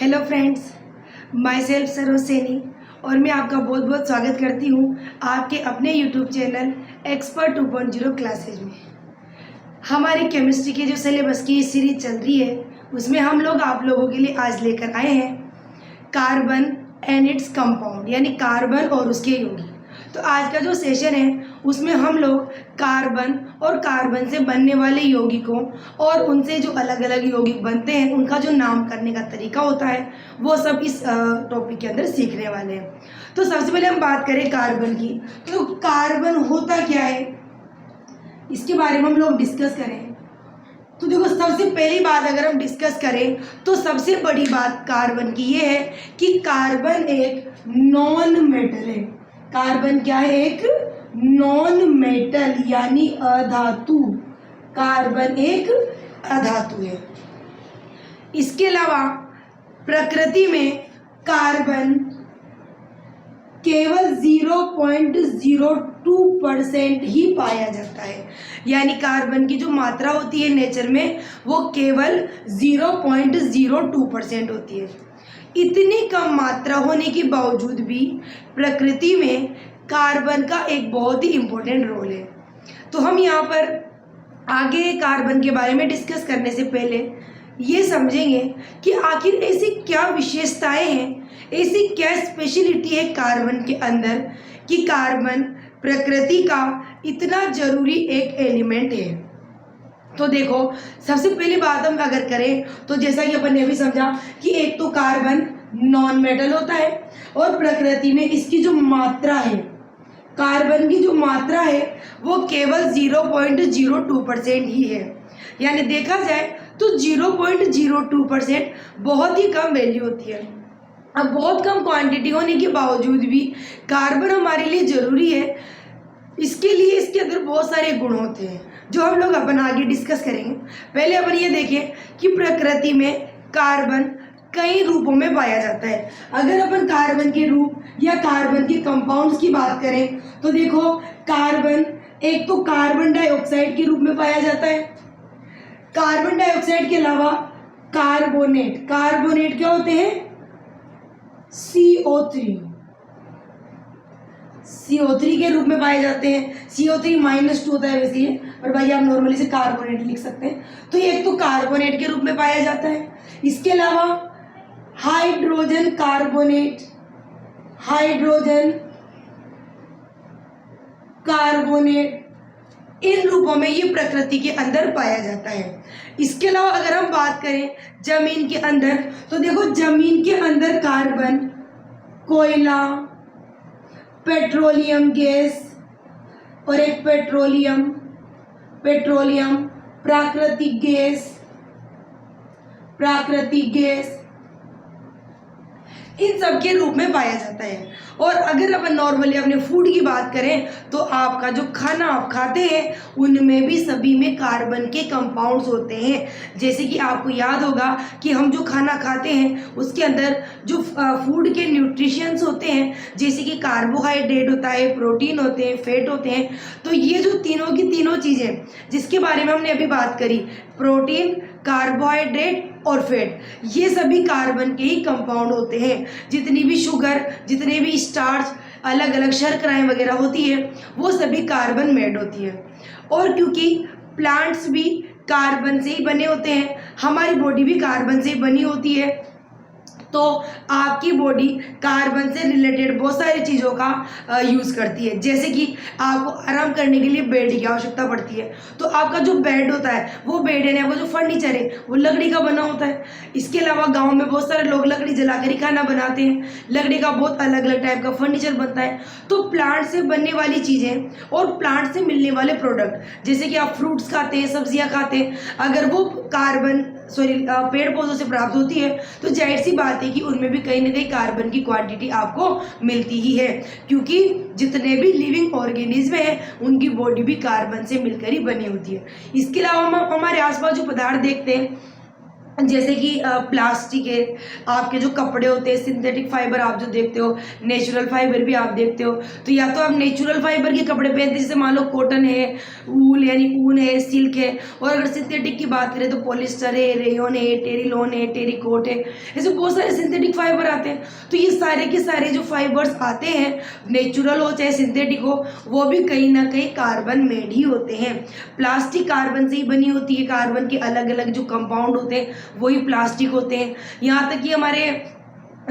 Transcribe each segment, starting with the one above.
Hello friends, my self Saroj Saini और मैं आपका बहुत बहुत स्वागत करती हूँ आपके अपने यूट्यूब चैनल एक्सपर्ट 2.0 क्लासेज में। हमारी केमिस्ट्री के जो सिलेबस की सीरीज चल रही है उसमें हम लोग आप लोगों के लिए आज लेकर आए हैं कार्बन एंड इट्स कंपाउंड, यानी कार्बन और उसके यौगिक। तो आज का जो सेशन है उसमें हम लोग कार्बन और कार्बन से बनने वाले यौगिकों और उनसे जो अलग अलग यौगिक बनते हैं उनका जो नाम करने का तरीका होता है वो सब इस टॉपिक के अंदर सीखने वाले हैं। तो सबसे पहले हम बात करें कार्बन की, तो कार्बन होता क्या है इसके बारे में हम लोग डिस्कस करें। तो देखो, सबसे पहली बात अगर हम डिस्कस करें तो सबसे बड़ी बात कार्बन की ये है कि कार्बन एक नॉन मेटल है। कार्बन क्या है? एक नॉन मेटल यानी अधातु। कार्बन एक अधातु है। इसके अलावा प्रकृति में कार्बन केवल 0.02% ही पाया जाता है, यानी कार्बन की जो मात्रा होती है नेचर में वो केवल 0.02% होती है। इतनी कम मात्रा होने के बावजूद भी प्रकृति में कार्बन का एक बहुत ही इम्पोर्टेंट रोल है। तो हम यहाँ पर आगे कार्बन के बारे में डिस्कस करने से पहले ये समझेंगे कि आखिर ऐसी क्या विशेषताएं हैं, ऐसी क्या स्पेशलिटी है कार्बन के अंदर कि कार्बन प्रकृति का इतना जरूरी एक एलिमेंट है। तो देखो, सबसे पहली बात हम अगर करें तो जैसा कि अपन ने भी समझा कि एक तो कार्बन नॉन मेटल होता है और प्रकृति में इसकी जो मात्रा है, कार्बन की जो मात्रा है वो केवल 0.02% ही है। यानी देखा जाए तो 0.02% बहुत ही कम वैल्यू होती है। अब बहुत कम क्वांटिटी होने के बावजूद भी कार्बन हमारे लिए ज़रूरी है। इसके लिए इसके अंदर बहुत सारे गुण होते हैं जो हम लोग अपन आगे डिस्कस करेंगे। पहले अपन ये देखें कि प्रकृति में कार्बन कई रूपों में पाया जाता है। अगर अपन कार्बन के रूप या कार्बन के कंपाउंड्स की बात करें तो देखो, कार्बन एक तो कार्बन डाइऑक्साइड के रूप में पाया जाता है। कार्बन डाइऑक्साइड के अलावा कार्बोनेट, कार्बोनेट क्या होते हैं? CO3 के रूप में पाए जाते हैं। CO3-2 होता है वैसे ये, और भाई आप नॉर्मली से कार्बोनेट लिख सकते हैं। तो ये एक तो कार्बोनेट के रूप में पाया जाता है। इसके अलावा हाइड्रोजन कार्बोनेट, हाइड्रोजन कार्बोनेट, इन रूपों में ये प्रकृति के अंदर पाया जाता है। इसके अलावा अगर हम बात करें जमीन के अंदर तो देखो, जमीन के अंदर कार्बन कोयला, पेट्रोलियम गैस और एक पेट्रोलियम प्राकृतिक गैस इन सब के रूप में पाया जाता है। और अगर अपन नॉर्मली अपने फूड की बात करें तो आपका जो खाना आप खाते हैं उनमें भी सभी में कार्बन के कंपाउंड्स होते हैं। जैसे कि आपको याद होगा कि हम जो खाना खाते हैं उसके अंदर जो फूड के न्यूट्रिशंस होते हैं, जैसे कि कार्बोहाइड्रेट होता है, प्रोटीन होते हैं, फैट होते हैं। तो ये जो तीनों की तीनों चीज़ें जिसके बारे में हमने अभी बात करी, प्रोटीन, कार्बोहाइड्रेट और फैट, ये सभी कार्बन के ही कंपाउंड होते हैं। जितनी भी शुगर, जितने भी स्टार्च, अलग अलग शर्कराएं वगैरह होती है वो सभी कार्बन मेड होती है। और क्योंकि प्लांट्स भी कार्बन से ही बने होते हैं, हमारी बॉडी भी कार्बन से ही बनी होती है, तो आपकी बॉडी कार्बन से रिलेटेड बहुत सारी चीज़ों का यूज़ करती है। जैसे कि आपको आराम करने के लिए बेड की आवश्यकता पड़ती है, तो आपका जो बेड होता है वो बेड है, आपका जो फर्नीचर है वो लकड़ी का बना होता है। इसके अलावा गांव में बहुत सारे लोग लकड़ी जलाकर ही खाना बनाते हैं, लकड़ी का बहुत अलग अलग टाइप का फर्नीचर बनता है। तो प्लांट से बनने वाली चीज़ें और प्लांट से मिलने वाले प्रोडक्ट, जैसे कि आप फ्रूट्स खाते हैं, सब्जियाँ खाते हैं, अगर वो पेड़ पौधों से प्राप्त होती है तो जाहिर सी बात है कि उनमें भी कहीं ना कहीं कार्बन की क्वांटिटी आपको मिलती ही है, क्योंकि जितने भी लिविंग ऑर्गेनिज्म हैं उनकी बॉडी भी कार्बन से मिलकर ही बनी होती है। इसके अलावा हम हमारे आसपास जो पदार्थ देखते हैं जैसे कि प्लास्टिक है, आपके जो कपड़े होते हैं सिंथेटिक फाइबर आप जो देखते हो, नेचुरल फाइबर भी आप देखते हो। तो या तो आप नेचुरल फाइबर के कपड़े पहनते हैं, जैसे मान लो कॉटन है, वूल यानी ऊन है, सिल्क है। और अगर सिंथेटिक की बात करें तो पॉलिस्टर है, रेयन है, टेरिलॉन है, टेरिकोट है, ऐसे बहुत सारे सिंथेटिक फाइबर आते हैं। तो ये सारे के सारे जो फाइबर्स आते हैं, नेचुरल हो चाहे सिंथेटिक हो, वो भी कहीं ना कहीं कार्बन मेड ही होते हैं। प्लास्टिक कार्बन से ही बनी होती है, कार्बन के अलग अलग जो कंपाउंड होते हैं वही प्लास्टिक होते हैं। यहाँ तक कि हमारे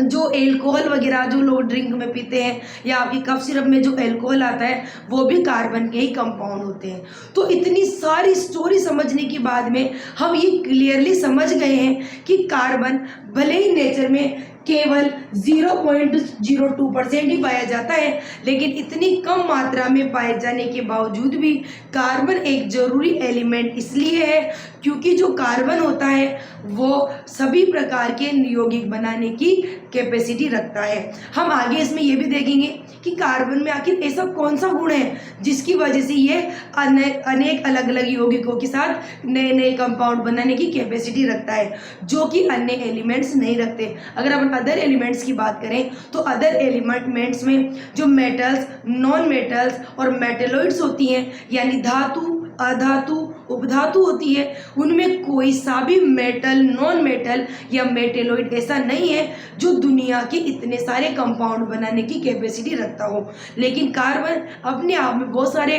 जो एल्कोहल वगैरह जो लोग ड्रिंक में पीते हैं या आपकी कफ सिरप में जो एल्कोहल आता है वो भी कार्बन के ही कंपाउंड होते हैं। तो इतनी सारी स्टोरी समझने के बाद में हम ये क्लियरली समझ गए हैं कि कार्बन भले ही नेचर में केवल 0.02% ही पाया जाता है, लेकिन इतनी कम मात्रा में पाए जाने के बावजूद भी कार्बन एक जरूरी एलिमेंट इसलिए है क्योंकि जो कार्बन होता है वो सभी प्रकार के यौगिक बनाने की कैपेसिटी रखता है। हम आगे इसमें ये भी देखेंगे कि कार्बन में आखिर ऐसा कौन सा गुण है जिसकी वजह से ये अनेक अलग अलग यौगिकों के साथ नए नए कंपाउंड बनाने की कैपेसिटी रखता है, जो कि अन्य एलिमेंट्स नहीं रखते। अगर अपन अदर एलिमेंट्स की बात करें तो अदर एलिमेंट्स में जो मेटल्स, नॉन मेटल्स और मेटेलॉइड्स होती हैं, यानी धातु, अधातु, उपधातु होती है, उनमें कोई सा भी मेटल, नॉन मेटल या मेटेलॉइड ऐसा नहीं है जो दुनिया के इतने सारे कंपाउंड बनाने की कैपेसिटी रखता हो। लेकिन कार्बन अपने आप में बहुत सारे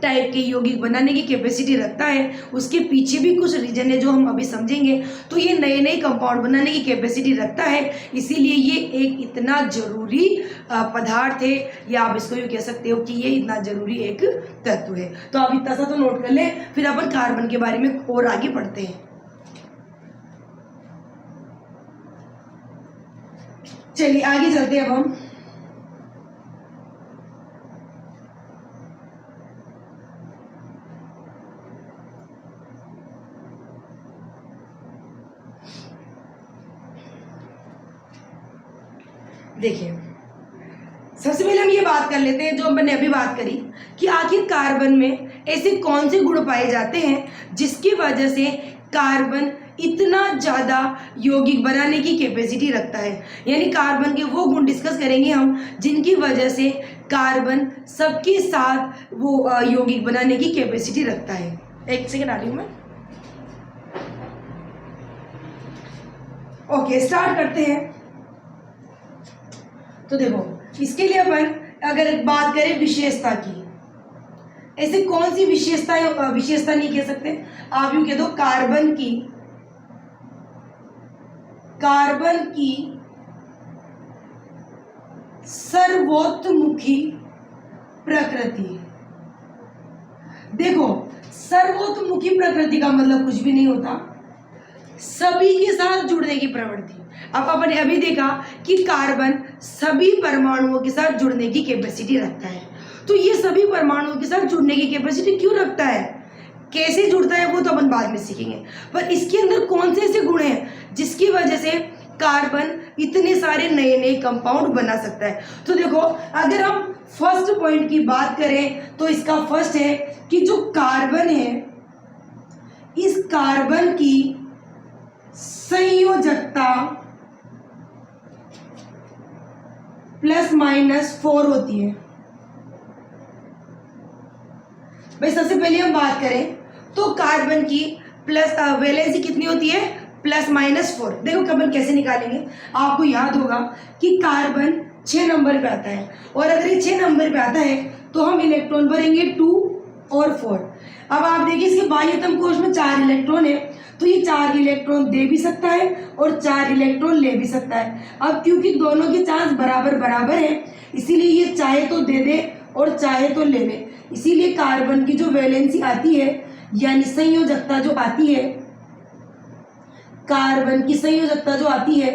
टाइप के यौगिक बनाने की कैपेसिटी रखता है। उसके पीछे भी कुछ रीजन है जो हम अभी समझेंगे। तो ये नए नए कंपाउंड बनाने की कैपेसिटी रखता है, इसीलिए ये एक इतना जरूरी पदार्थ है, या आप इसको यूँ कह सकते हो कि ये इतना जरूरी एक तत्व है। तो आप इतना सा तो नोट कर लें, फिर अपन कार्बन के बारे में और आगे बढ़ते हैं। चलिए आगे चलते हैं अब हम। देखिए, सबसे पहले हम ये बात कर लेते हैं जो मैंने अभी बात करी कि आखिर कार्बन में ऐसे कौन से गुण पाए जाते हैं जिसकी वजह से कार्बन इतना ज़्यादा यौगिक बनाने की कैपेसिटी रखता है। यानी कार्बन के वो गुण डिस्कस करेंगे हम जिनकी वजह से कार्बन सबके साथ वो यौगिक बनाने की कैपेसिटी रखता है। एक सेकेंड आ रही हूँ मैं। ओके, स्टार्ट करते हैं। तो देखो, इसके लिए अपन अगर बात करें विशेषता की, ऐसे कौन सी विशेषता नहीं कह सकते, आप यूं कह दो कार्बन की सर्वोत्मुखी प्रकृति। देखो, सर्वोत्मुखी प्रकृति का मतलब कुछ भी नहीं होता, सभी के साथ जुड़ने की प्रवृत्ति। अब अपन ने अभी देखा कि कार्बन सभी परमाणुओं के साथ जुड़ने की कैपेसिटी रखता है। तो ये सभी परमाणुओं के साथ जुड़ने की कैपेसिटी क्यों रखता है, कैसे जुड़ता है, वो तो अपन बाद में सीखेंगे। पर इसके अंदर कौन से ऐसे गुण हैं जिसकी वजह से कार्बन इतने सारे नए नए कंपाउंड बना सकता है। तो देखो, अगर हम फर्स्ट पॉइंट की बात करें तो इसका फर्स्ट है कि जो कार्बन है, इस कार्बन की संयोजकता +-4 होती है। भाई सबसे पहले हम बात करें तो कार्बन की वैलेंसी कितनी होती है, +-4। देखो कार्बन कैसे निकालेंगे, आपको याद होगा कि कार्बन 6 नंबर पे आता है, और अगर ये 6 नंबर पे आता है तो हम इलेक्ट्रॉन भरेंगे 2 और 4। अब आप देखिए इसके बाह्यतम कोश में 4 इलेक्ट्रॉन है, तो ये 4 इलेक्ट्रॉन दे भी सकता है और 4 इलेक्ट्रॉन ले भी सकता है। अब क्योंकि दोनों के चांस बराबर बराबर है, इसीलिए ये चाहे तो दे दे और चाहे तो ले ले। इसीलिए कार्बन की जो वैलेंसी आती है, यानी संयोजकता जो आती है, कार्बन की संयोजकता जो आती है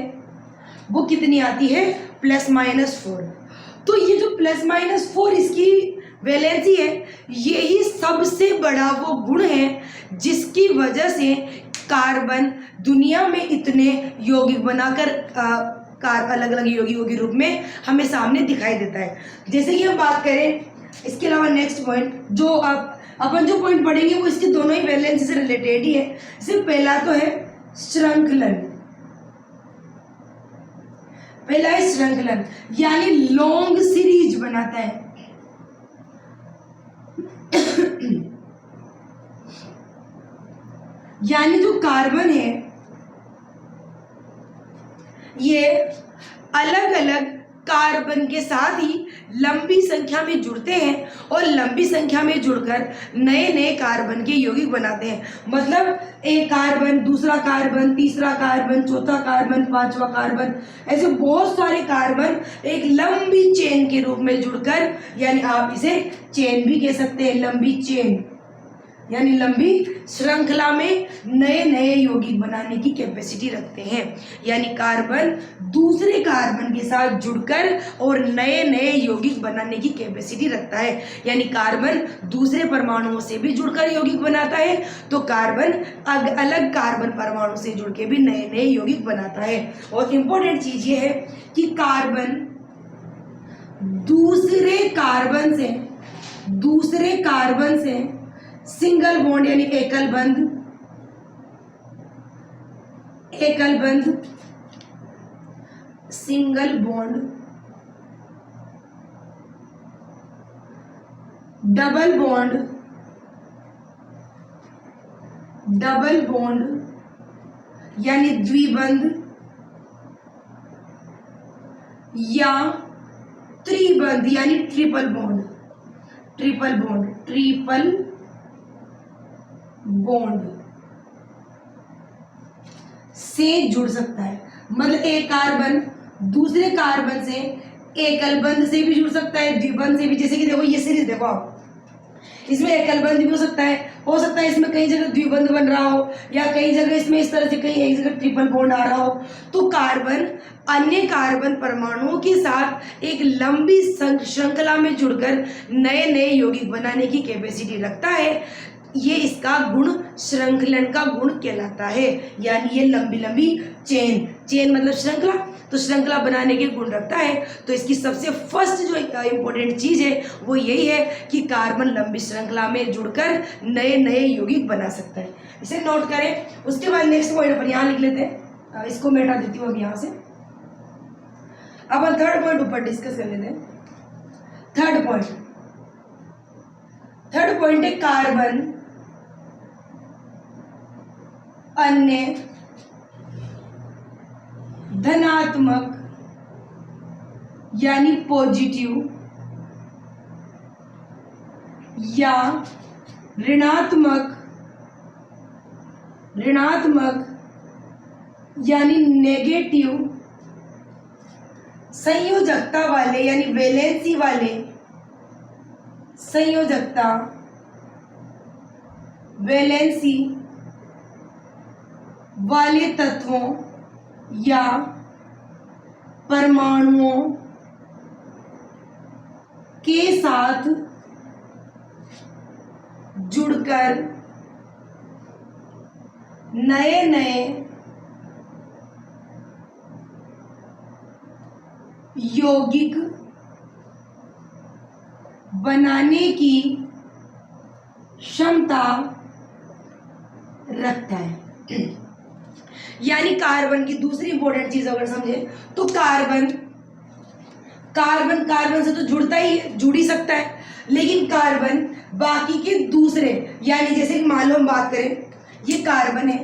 वो कितनी आती है, +-4। तो ये जो +-4 इसकी वैलेंसी है, यही सबसे बड़ा वो गुण है जिसकी वजह से कार्बन दुनिया में इतने यौगिक बनाकर अलग अलग यौगिकों के रूप में हमें सामने दिखाई देता है। जैसे कि हम बात करें इसके अलावा नेक्स्ट पॉइंट, जो अपन जो पॉइंट पढ़ेंगे वो इसके दोनों ही वैलेंसी से रिलेटेड ही है। सिर्फ पहला तो है श्रृंखलन, पहला है श्रृंखलन यानी लॉन्ग सीरीज बनाता है। यानी जो कार्बन है ये अलग अलग कार्बन के साथ ही लंबी संख्या में जुड़ते हैं और लंबी संख्या में जुड़कर नए नए कार्बन के यौगिक बनाते हैं। मतलब एक कार्बन, दूसरा कार्बन, तीसरा कार्बन, चौथा कार्बन, पांचवा कार्बन, ऐसे बहुत सारे कार्बन एक लंबी चेन के रूप में जुड़कर, यानी आप इसे चेन भी कह सकते हैं, लंबी चेन यानी लंबी श्रृंखला में नए नए यौगिक बनाने की कैपेसिटी रखते हैं। यानी कार्बन दूसरे कार्बन के साथ जुड़कर और नए नए यौगिक बनाने की कैपेसिटी रखता है। यानी कार्बन दूसरे परमाणुओं से भी जुड़कर यौगिक बनाता है, तो कार्बन अलग कार्बन परमाणु से जुड़ के भी नए नए यौगिक बनाता है। और इम्पोर्टेंट चीज ये है कि कार्बन दूसरे कार्बन से सिंगल बॉन्ड यानी एकल बंध, सिंगल बॉन्ड, डबल बॉन्ड यानी द्विबंध या त्रिबंध यानी ट्रिपल बॉन्ड से जुड़ सकता है। मतलब एक कार्बन दूसरे कार्बन से एकल बंध से भी जुड़ सकता है, द्विबंध से भी। जैसे कि देखो ये सीरीज देखो आप, इसमें एकल बंध भी हो सकता है इसमें कई जगह द्विबंध बन रहा हो, या कई जगह इसमें इस तरह से कहीं एक जगह ट्रिपल बॉन्ड आ रहा हो। तो कार्बन अन्य कार्बन परमाणुओं के साथ एक लंबी श्रृंखला में जुड़कर नए नए यौगिक बनाने की कैपेसिटी रखता है। ये इसका गुण श्रृंखलन का गुण कहलाता है। यानी ये लंबी लंबी चेन मतलब श्रृंखला, तो श्रृंखला बनाने के गुण रखता है। तो इसकी सबसे फर्स्ट जो इम्पोर्टेंट चीज है वो यही है कि कार्बन लंबी श्रृंखला में जुड़कर नए नए यौगिक बना सकता है। इसे नोट करें। उसके बाद नेक्स्ट पॉइंट पर यहाँ लिख लेते हैं, इसको मैं हटा देती हूँ अब यहाँ से। अब हम थर्ड पॉइंट ऊपर डिस्कस कर लेते हैं। थर्ड पॉइंट है कार्बन अन्य धनात्मक यानी पॉजिटिव या ऋणात्मक यानी नेगेटिव संयोजकता वाले यानी वैलेंसी वाले तत्वों या परमाणुओं के साथ जुड़कर नए नए यौगिक बनाने की क्षमता रखता है। यानी कार्बन की दूसरी इंपॉर्टेंट चीज अगर समझे तो कार्बन से तो जुड़ ही सकता है, लेकिन कार्बन बाकी के दूसरे, यानी जैसे कि मान लो हम बात करें ये कार्बन है,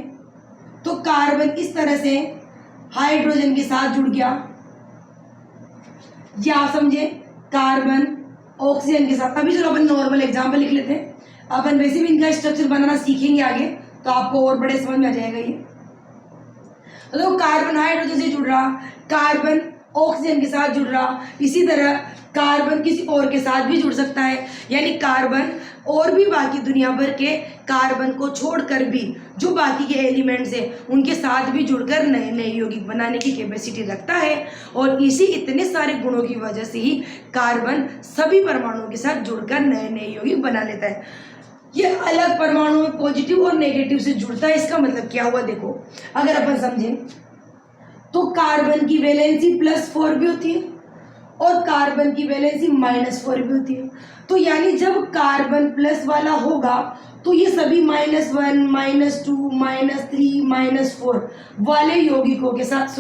तो कार्बन इस तरह से हाइड्रोजन के साथ जुड़ गया, या आप समझे कार्बन ऑक्सीजन के साथ। अभी चलो अपन नॉर्मल एग्जांपल लिख लेते हैं, अपन वैसे भी इनका स्ट्रक्चर बनाना सीखेंगे आगे, तो आपको और बड़े समझ में आ जाएगा ये। तो कार्बन हाइड्रोजन से जुड़ रहा, कार्बन ऑक्सीजन के साथ जुड़ रहा, इसी तरह कार्बन किसी और के साथ भी जुड़ सकता है। यानी कार्बन और भी बाकी दुनिया भर के कार्बन को छोड़कर भी जो बाकी के एलिमेंट्स हैं उनके साथ भी जुड़कर नए नए यौगिक बनाने की कैपेसिटी रखता है। और इसी इतने सारे गुणों की वजह से ही कार्बन सभी परमाणुओं के साथ जुड़कर नए नए यौगिक बना लेता है। ये अलग परमाणु में पॉजिटिव और नेगेटिव से जुड़ता है। इसका मतलब क्या हुआ, देखो अगर अपन समझें तो कार्बन की वैलेंसी +4 भी होती है और कार्बन की वैलेंसी -4 भी होती है। तो यानी जब कार्बन प्लस वाला होगा तो ये सभी -1, -2, -3, -4 वाले यौगिकों के साथ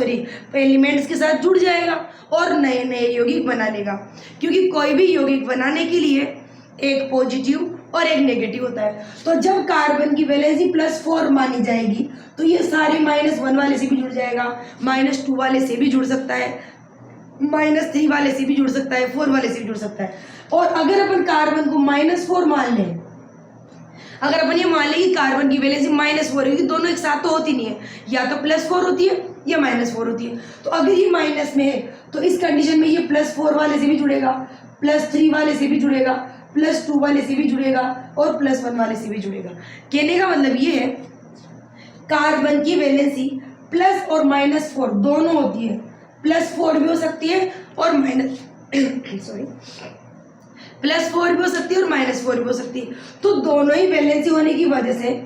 एलिमेंट्स के साथ जुड़ जाएगा और नए नए यौगिक बना लेगा, क्योंकि कोई भी यौगिक बनाने के लिए एक पॉजिटिव और एक नेगेटिव होता है। तो जब कार्बन की वैलेंसी +4 मानी जाएगी तो ये सारे -1 वाले से भी जुड़ जाएगा, -2 वाले से भी जुड़ सकता है, -3 वाले से भी जुड़ सकता है, 4 वाले से भी जुड़ सकता है। और अगर अपन कार्बन को -4 मान लें, अगर अपन ये मान लें कि कार्बन की वैलेंसी -4 है, दोनों एक साथ तो होती नहीं है, या तो +4 होती है या -4 होती है। तो अगर ये माइनस में है तो इस कंडीशन में ये +4 वाले से भी जुड़ेगा, +3 वाले से भी जुड़ेगा, +2 वाले से भी जुड़ेगा और +1 वाले से भी जुड़ेगा। कहने का मतलब ये है कार्बन की वैलेंसी प्लस और -4 दोनों होती है, +4 भी हो सकती है और +4 भी हो सकती है और -4 भी हो सकती है। तो दोनों ही वैलेंसी होने की वजह से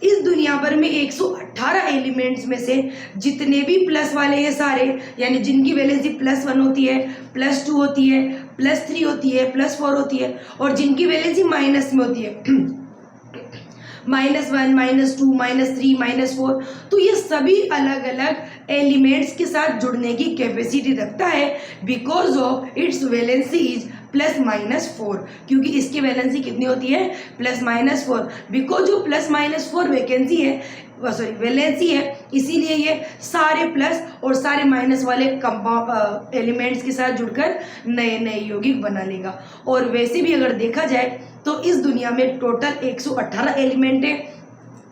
इस दुनिया भर में 118 एलिमेंट्स में से जितने भी प्लस वाले हैं सारे, यानी जिनकी वैलेंसी +1 होती है, +2 होती है, +3 होती है, +4 होती है, और जिनकी वैलेंसी माइनस में होती है -1, -2, -3, -4, तो ये सभी अलग अलग एलिमेंट्स के साथ जुड़ने की कैपेसिटी रखता है because of its valency is +-4, क्योंकि इसकी वैलेंसी कितनी होती है +-4, बिकॉज जो +-4 वैकेंसी है वैलेंसी है, इसीलिए ये सारे प्लस और सारे माइनस वाले कंपाउंड एलिमेंट्स के साथ जुड़कर नए नए यौगिक बना लेगा। और वैसे भी अगर देखा जाए तो इस दुनिया में टोटल 118 एलिमेंट है,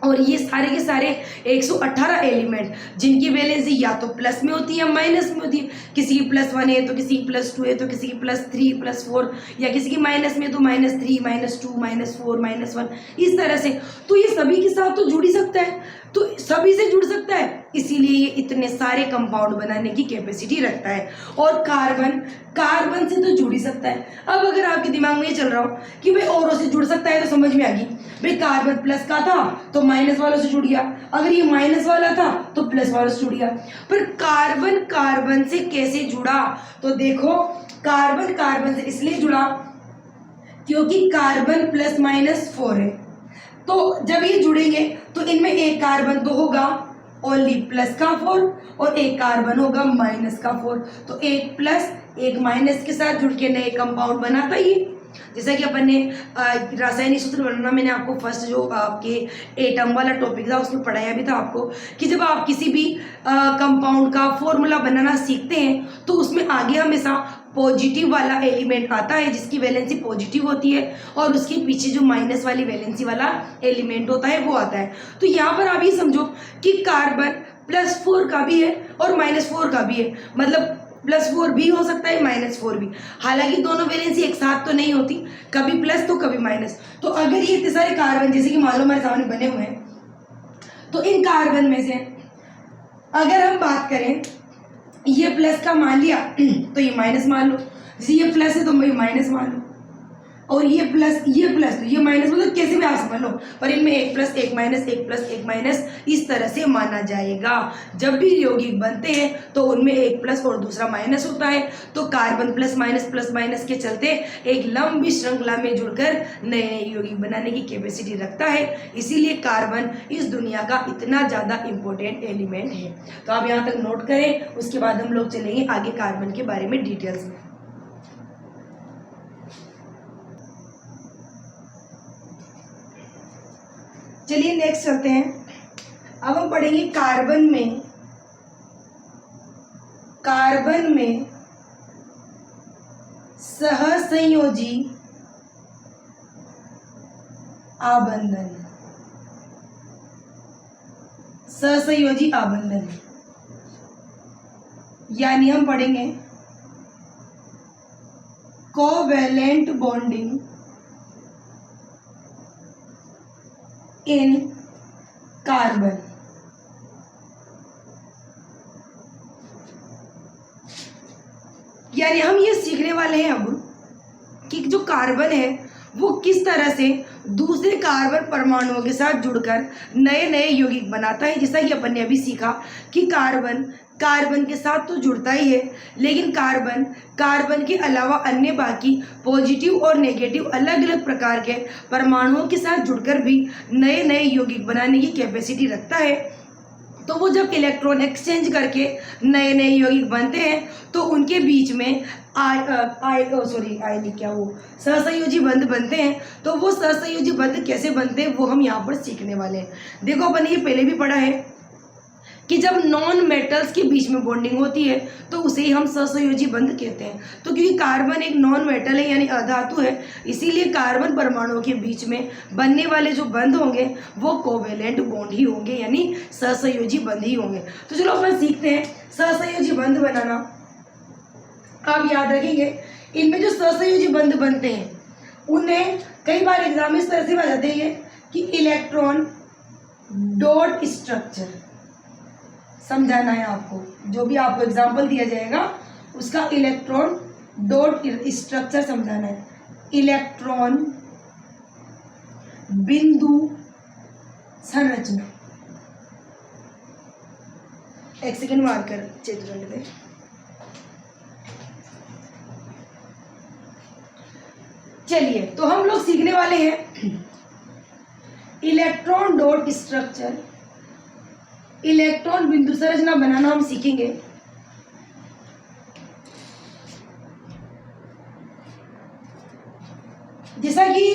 और ये सारे के सारे 118 एलिमेंट जिनकी वैलेंसी या तो प्लस में होती है या माइनस में होती है, किसी की +1 है तो किसी की +2 है तो किसी की +3, +4, या किसी की माइनस में तो -3, -2, -4, -1, इस तरह से। तो ये सभी के साथ तो जुड़ ही सकता है, तो सभी से जुड़ सकता है, इसीलिए ये इतने सारे कंपाउंड बनाने की कैपेसिटी रखता है। और कार्बन से तो जुड़ ही सकता है। अब अगर आपके दिमाग में ये चल रहा हो कि भाई औरों से जुड़ सकता है, तो समझ में आ गई, भाई कार्बन प्लस का था तो माइनस वालों से जुड़ गया, अगर ये माइनस वाला था तो प्लस वालों से जुड़ गया। पर कार्बन से कैसे जुड़ा? तो देखो, कार्बन से इसलिए जुड़ा क्योंकि कार्बन +-4 है, तो जब ये जुड़ेंगे तो इनमें एक कार्बन तो होगा ओनली प्लस का 4 और एक कार्बन होगा माइनस का 4, तो एक प्लस एक माइनस के साथ जुड़ के नए कंपाउंड बनाता ही। जैसा कि अपन ने रासायनिक सूत्र बनाना, मैंने आपको फर्स्ट जो आपके एटम वाला टॉपिक था उसमें पढ़ाया भी था आपको कि जब आप किसी भी कंपाउंड का फॉर्मूला बनाना सीखते हैं तो उसमें आगे हमेशा पॉजिटिव वाला एलिमेंट आता है जिसकी वैलेंसी पॉजिटिव होती है, और उसके पीछे जो माइनस वाली वैलेंसी वाला एलिमेंट होता है वो आता है। तो यहाँ पर आप ये समझो कि कार्बन +4 का भी है और -4 का भी है, मतलब +4 भी हो सकता है, -4 भी। हालांकि दोनों वैलेंसी एक साथ तो नहीं होती, कभी प्लस तो कभी माइनस। तो अगर ये इतने सारे कार्बन जैसे कि मान लो हमारे सामने बने हुए हैं, तो इन कार्बन में से अगर हम बात करें, ये प्लस का मान लिया तो ये माइनस मान लो, जैसे ये प्लस है तो ये माइनस मान लो, और ये प्लस तो ये माइनस, मतलब कैसे भी आप समझ लो, पर इनमें एक प्लस एक माइनस, एक प्लस एक माइनस, इस तरह से माना जाएगा। जब भी यौगिक बनते हैं तो उनमें एक प्लस और दूसरा माइनस होता है, तो कार्बन प्लस माइनस के चलते एक लंबी श्रृंखला में जुड़कर नए नए यौगिक बनाने की कैपेसिटी रखता है। इसीलिए कार्बन इस दुनिया का इतना ज़्यादा इम्पोर्टेंट एलिमेंट है। तो आप यहाँ तक नोट करें, उसके बाद हम लोग चलेंगे आगे कार्बन के बारे में डिटेल्स में। चलिए नेक्स्ट चलते हैं। अब हम पढ़ेंगे कार्बन में सहसंयोजी आबंधन। सहसंयोजी आबंधन यानी हम पढ़ेंगे कोवैलेंट बॉन्डिंग इन कार्बन। यानी हम ये सीखने वाले हैं अब कि जो कार्बन है वो किस तरह से दूसरे कार्बन परमाणुओं के साथ जुड़कर नए नए यौगिक बनाता है। जैसा कि अपन ने अभी सीखा कि कार्बन कार्बन के साथ तो जुड़ता ही है, लेकिन कार्बन के अलावा अन्य बाकी पॉजिटिव और नेगेटिव अलग अलग प्रकार के परमाणुओं के साथ जुड़कर भी नए नए यौगिक बनाने की कैपेसिटी रखता है। तो वो जब इलेक्ट्रॉन एक्सचेंज करके नए नए यौगिक बनते हैं तो उनके बीच में सहसंयोजी बंध बनते हैं। तो वो सहसंयोजी बंध कैसे बनते हैं वो हम यहाँ पर सीखने वाले हैं। देखो अपन ये पहले भी पढ़ा है कि जब नॉन मेटल्स के बीच में बॉन्डिंग होती है तो उसे ही हम सहसंयोजी बंध कहते हैं। तो क्योंकि कार्बन एक नॉन मेटल है यानी अधातु है, इसीलिए कार्बन परमाणुओं के बीच में बनने वाले जो बंध होंगे वो कोवेलेंट बॉन्ड ही होंगे, यानी सहसंयोजी बंध ही होंगे। तो चलो अपन सीखते हैं सहसंयोजी बंध बनाना। आप याद रखेंगे इनमें जो सहसंयोजी बंध बनते हैं उन्हें कई बार एग्जाम में इस तरह से आ जाते हैं कि इलेक्ट्रॉन डॉट स्ट्रक्चर समझाना है आपको। जो भी आपको एग्जाम्पल दिया जाएगा उसका इलेक्ट्रॉन डॉट स्ट्रक्चर समझाना है। इलेक्ट्रॉन बिंदु संरचना। एक सेकेंड मार्कर चित्र ले दे। चलिए तो हम लोग सीखने वाले हैं इलेक्ट्रॉन डॉट स्ट्रक्चर। इलेक्ट्रॉन बिंदु संरचना बनाना हम सीखेंगे। जैसा कि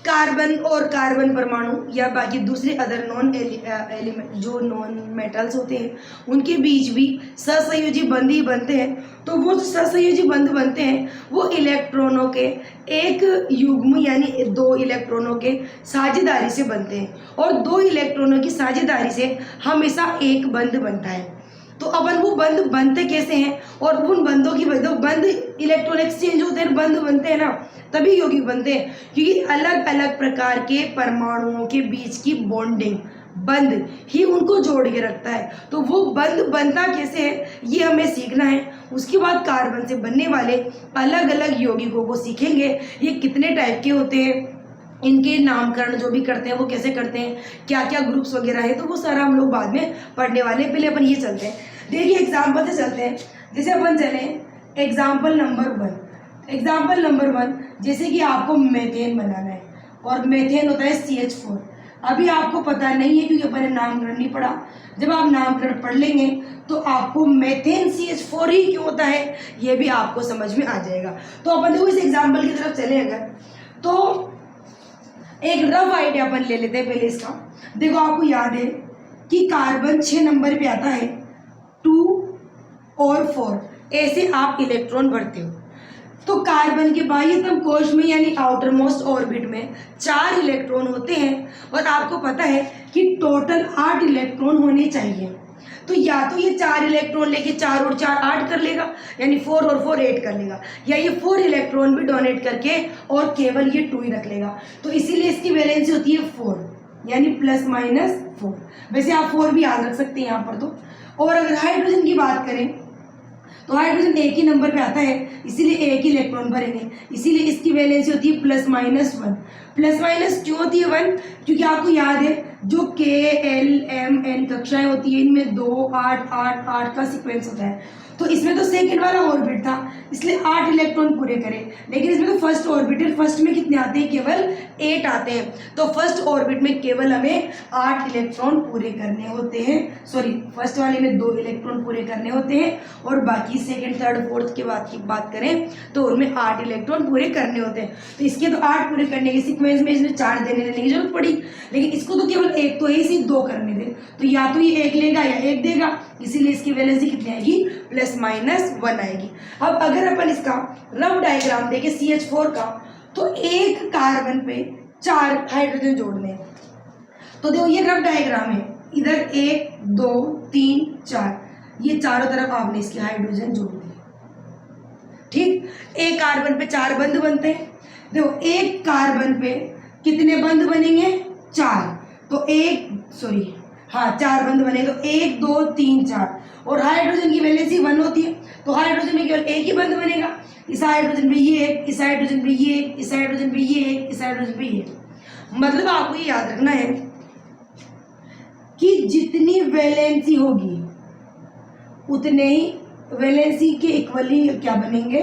कार्बन और कार्बन परमाणु या बाकी दूसरे अदर नॉन एलिमेंट जो नॉन मेटल्स होते हैं उनके बीच भी सहसंयोजी बंध ही बनते हैं। तो वो जो सहसंयोजी बंध बनते हैं वो इलेक्ट्रॉनों के एक युग्म यानी दो इलेक्ट्रॉनों के साझेदारी से बनते हैं और दो इलेक्ट्रॉनों की साझेदारी से हमेशा एक बंध बनता है। तो अपन वो बंध बनते कैसे हैं और उन बंधों की वजह बंध इलेक्ट्रॉन एक्सचेंज होते हैं, बंध बनते हैं ना, तभी यौगिक बनते हैं। क्योंकि अलग अलग प्रकार के परमाणुओं के बीच की बॉन्डिंग बंध ही उनको जोड़ के रखता है। तो वो बंध बनता कैसे है ये हमें सीखना है। उसके बाद कार्बन से बनने वाले अलग अलग यौगिकों को सीखेंगे। ये कितने टाइप के होते हैं, इनके नामकरण जो भी करते हैं वो कैसे करते हैं, क्या क्या ग्रुप्स वगैरह है, तो वो सारा हम लोग बाद में पढ़ने वाले हैं। पहले अपन ये चलते हैं, देखिए एग्जाम्पल से चलते हैं। जैसे अपन चले एग्जाम्पल नंबर 1। एग्जाम्पल नंबर 1 जैसे कि आपको मेथेन बनाना है और मेथेन होता है CH4। अभी आपको पता नहीं है क्योंकि अपन ने नामकरण नहीं पढ़ा। जब आप नामकरण पढ़ लेंगे तो आपको मेथेन CH4 ही क्यों होता है ये भी आपको समझ में आ जाएगा। तो अपन देखो इस एग्जाम्पल की तरफ चले अगर तो एक रफ आइडिया अपन ले लेते हैं पहले इसका। देखो आपको याद है कि कार्बन 6 नंबर पे आता है, 2 और 4 ऐसे आप इलेक्ट्रॉन भरते हो। तो कार्बन के बाह्यतम कोश में यानी आउटर मोस्ट ऑर्बिट में 4 इलेक्ट्रॉन होते हैं और आपको पता है कि टोटल 8 इलेक्ट्रॉन होने चाहिए। तो या तो ये 4 इलेक्ट्रॉन लेके 4 और 4 8 कर लेगा यानी 4 और 4 8 कर लेगा, या ये 4 इलेक्ट्रॉन भी डोनेट करके और केवल ये 2 ही रख लेगा। तो इसीलिए इसकी वैलेंसी होती है 4 यानी ±4। वैसे आप 4 भी याद रख सकते हैं यहाँ पर। तो और अगर हाइड्रोजन की बात करें तो हाइड्रोजन एक ही नंबर पे आता है इसीलिए एक ही इलेक्ट्रॉन भरेंगे, इसीलिए इसकी वैलेंसी होती है ±1। प्लस माइनस क्यों होती है 1? क्योंकि आपको याद है जो KLMN कक्षाएं होती है इनमें 2 8 8 8 का सीक्वेंस होता है। तो इसमें तो सेकेंड वाला ऑर्बिट था इसलिए 8 इलेक्ट्रॉन पूरे करें, लेकिन इसमें तो फर्स्ट ऑर्बिट है, फर्स्ट में कितने आते हैं? केवल 8 आते हैं। तो फर्स्ट ऑर्बिट में केवल हमें 8 इलेक्ट्रॉन पूरे करने होते हैं, सॉरी फर्स्ट वाले में 2 इलेक्ट्रॉन पूरे करने होते हैं और बाकी सेकेंड थर्ड फोर्थ के बाद की बात करें तो उनमें 8 इलेक्ट्रॉन पूरे करने होते हैं। तो इसके तो 8 पूरे करने के सीक्वेंस में इसमें 4 देने की जरूरत पड़ी, लेकिन इसको तो केवल 1 तो इसी 2 करने दे, तो या तो ये 1 लेगा या 1 देगा, इसीलिए इसकी वैलेंसी कितनी आएगी? ±1 आएगी। अब अगर अपन इसका रफ डायग्राम देखें CH4 का, तो एक कार्बन पे 4 हाइड्रोजन जोड़ने हैं। तो देखो ये रफ डायग्राम है, इधर 1 2 3 4 ये चारों तरफ आपने इसके हाइड्रोजन जोड़ दिए। ठीक, एक कार्बन पे 4 बंध बनते हैं। देखो एक कार्बन पे कितने बंध बनेंगे? 4। तो 4 बंध बने, तो 1 2 3 4 और हाइड्रोजन की वैलेंसी 1 होती है। तो हाइड्रोजन में केवल एक ही बंध बनेगा, इस हाइड्रोजन पे ये एक, इस हाइड्रोजन पे ये एक, इस हाइड्रोजन पे ये एक, इस हाइड्रोजन पे ये। मतलब आपको ये याद रखना है कि जितनी वैलेंसी होगी उतने ही वैलेंसी के इक्वली क्या बनेंगे,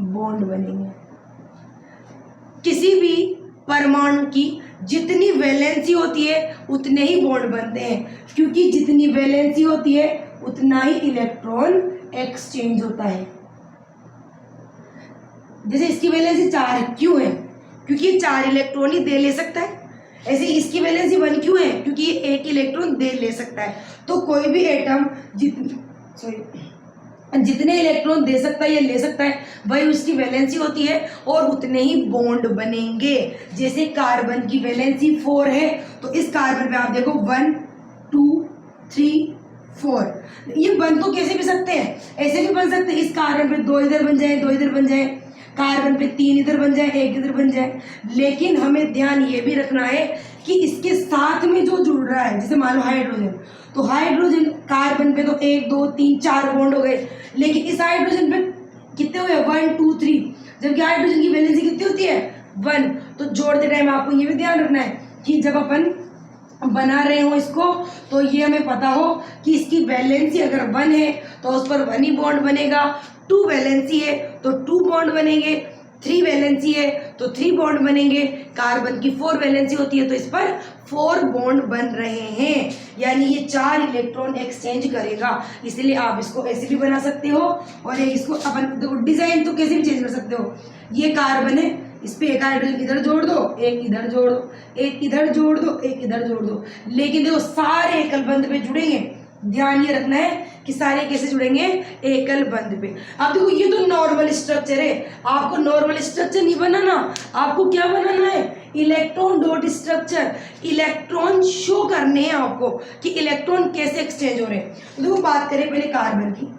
बॉन्ड बनेंगे। किसी भी परमाणु की जितनी वैलेंसी होती है उतने ही बॉन्ड बनते हैं, क्योंकि जितनी वैलेंसी होती है उतना ही इलेक्ट्रॉन एक्सचेंज होता है। जैसे इसकी वैलेंसी 4 है, क्यों है? क्योंकि ये 4 इलेक्ट्रॉन ही दे ले सकता है। ऐसे इसकी वैलेंसी 1 क्यों है? क्योंकि ये 1 इलेक्ट्रॉन दे ले सकता है। तो कोई भी एटम जितने इलेक्ट्रॉन दे सकता है या ले सकता है वही उसकी वैलेंसी होती है और उतने ही बॉन्ड बनेंगे। जैसे कार्बन की वैलेंसी 4 है तो इस कार्बन पे आप देखो 1 2 3 4। ये बन तो कैसे भी सकते हैं, ऐसे भी बन सकते हैं। इस कार्बन पे 2 इधर बन जाए, 2 इधर बन जाए, कार्बन पे 3 इधर बन जाए, 1 इधर बन जाए। लेकिन हमें ध्यान ये भी रखना है कि इसके साथ में जो जुड़ रहा है, जैसे मान लो हाइड्रोजन, तो हाइड्रोजन कार्बन पे तो 1 2 3 4 बॉन्ड हो गए, लेकिन इस हाइड्रोजन पे कितने हुए 1 2 3, जबकि हाइड्रोजन की वैलेंसी कितनी होती है 1। तो जोड़ते टाइम आपको ये भी ध्यान रखना है कि जब अपन बना रहे हो इसको तो ये हमें पता हो कि इसकी वैलेंसी अगर 1 है तो उस पर 1 ही बॉन्ड बनेगा, 2 वैलेंसी है तो 2 बॉन्ड बनेंगे, 3 वैलेंसी है तो 3 बॉन्ड बनेंगे, कार्बन की 4 वैलेंसी होती है तो इस पर 4 बॉन्ड बन रहे हैं, यानी ये 4 इलेक्ट्रॉन एक्सचेंज करेगा। इसलिए आप इसको ऐसे भी बना सकते हो और इसको अपन देखो डिजाइन तो कैसे भी चेंज कर सकते हो। ये कार्बन है, इस पे एक हाइड्रोजन इधर जोड़ दो, एक इधर जोड़ दो, एक इधर जोड़ दो, एक इधर जोड़ दो, लेकिन देखो सारे एकल बंध पे जुड़ेंगे। ध्यान ये रखना है कि सारे कैसे जुड़ेंगे, एकल बंध पे। अब देखो ये तो नॉर्मल स्ट्रक्चर है, आपको नॉर्मल स्ट्रक्चर नहीं बनाना, आपको क्या बनाना है, electron dot structure. Electron show करने हैं आपको कि इलेक्ट्रॉन कैसे एक्सचेंज हो रहे हैं। तो देखो बात करें पहले कार्बन की,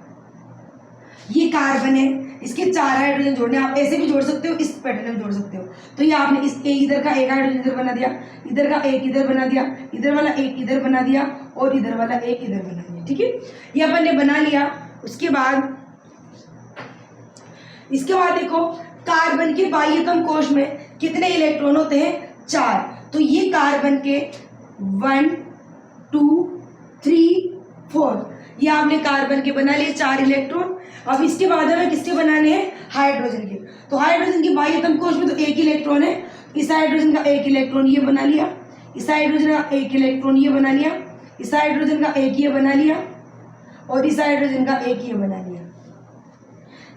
ये कार्बन है, इसके 4 हाइड्रोजन जोड़ने, आप ऐसे भी जोड़ सकते हो, इस पैटर्न में जोड़ सकते हो। तो ये आपने इस इधर का एक हाइड्रोजन इधर बना दिया, इधर का एक इधर बना दिया, इधर वाला एक इधर बना दिया और इधर वाला एक इधर बना दिया। ठीक है, ये अपन ने बना लिया। उसके बाद इसके बाद देखो कार्बन के बाह्यतम कोश में कितने इलेक्ट्रॉन होते हैं, 4। तो ये कार्बन के 1 2 3 4, ये आपने कार्बन के बना लिए 4 इलेक्ट्रॉन। अब इसके बाद हमें किसके बनाने हैं, हाइड्रोजन के। तो हाइड्रोजन के बाह्यतम कोश में तो 1 इलेक्ट्रॉन है, इस हाइड्रोजन का 1 इलेक्ट्रॉन ये बना लिया, इस हाइड्रोजन का 1 इलेक्ट्रॉन ये बना लिया, इस हाइड्रोजन का 1 ये बना लिया और इस हाइड्रोजन का 1 ये बना लिया।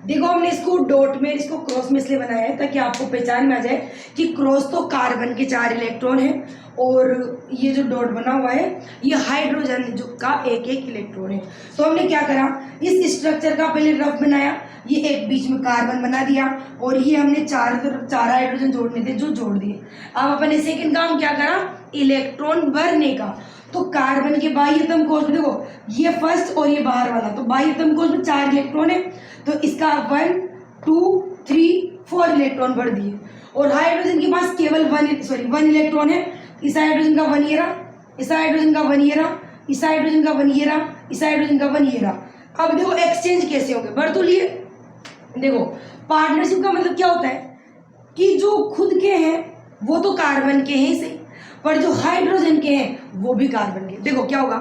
देखो हमने इसको डॉट में, इसको क्रॉस में इसलिए बनाया है ताकि आपको पहचान में आ जाए कि क्रॉस तो कार्बन के 4 इलेक्ट्रॉन है और ये जो डॉट बना हुआ है ये हाइड्रोजन जो का 1 1 इलेक्ट्रॉन है। तो हमने क्या करा, इस स्ट्रक्चर का पहले रफ बनाया, ये एक बीच में कार्बन बना दिया और ये हमने 4 हाइड्रोजन जोड़ने थे जो जोड़ दिए। अब अपने सेकंड काम क्या करा, इलेक्ट्रॉन भरने का। तो कार्बन के बाह्यतम कोश में देखो ये फर्स्ट और ये बाहर वाला, तो बाह्यतम कोश में 4 इलेक्ट्रॉन है तो इसका 1 2 3 4 इलेक्ट्रॉन भर दिए। और हाइड्रोजन के पास केवल 1 इलेक्ट्रॉन है, इस हाइड्रोजन का 1 ये रहा, इस हाइड्रोजन का 1 ये रहा, इस हाइड्रोजन का 1 ये रहा, इस हाइड्रोजन का 1 ये रहा। अब देखो एक्सचेंज कैसे होंगे, भर तो लिए। देखो पार्टनरशिप का मतलब क्या होता है कि जो खुद के हैं वो तो कार्बन के हैं सही, पर जो हाइड्रोजन के हैं वो भी कार्बन के। देखो क्या होगा,